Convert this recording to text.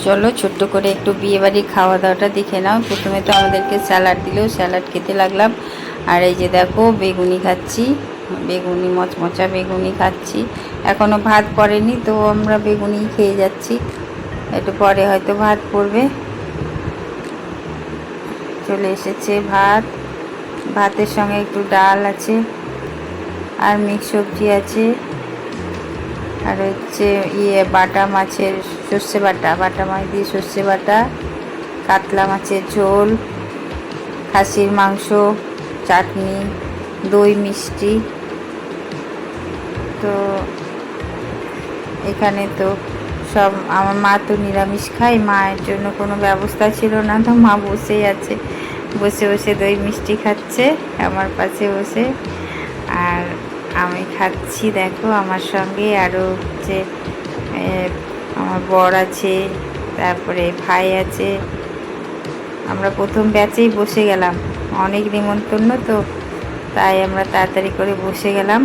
চলো ছোট্ট করে একটু বিয়েবাড়ির খাওয়া দাওয়াটা দেখে নাও। প্রথমে তো আমাদেরকে স্যালাড দিলেও, স্যালাড খেতে লাগলাম। আর এই যে দেখো বেগুনি খাচ্ছি, বেগুনি মচমচা বেগুনি খাচ্ছি। এখনও ভাত পড়েনি, তো আমরা বেগুনি খেয়ে যাচ্ছি। একটু পরে হয়তো ভাত পড়বে। চলে এসেছে ভাত, ভাতের সঙ্গে একটু ডাল আছে আর মিক্স সবজি আছে। আর হচ্ছে বাটা মাছের সর্ষে বাটা, বাটা মাছ দিয়ে সর্ষে বাটা, কাতলা মাছের ঝোল, খাসির মাংস, চাটনি, দই মিষ্টি। তো এখানে তো সব, আমার মা তো নিরামিষ খায়, মায়ের জন্য কোনো ব্যবস্থা ছিল না, তো মা বসেই আছে, বসে বসে দই মিষ্টি খাচ্ছে আমার পাশে বসে। আর আমি খাচ্ছি, দেখো আমার সঙ্গে আরও হচ্ছে আমার বর আছে, তারপরে ভাই আছে। আমরা প্রথম ব্যাচেই বসে গেলাম, অনেক নিমন্ত্রণ তো, তাই আমরা তাড়াতাড়ি করে বসে গেলাম।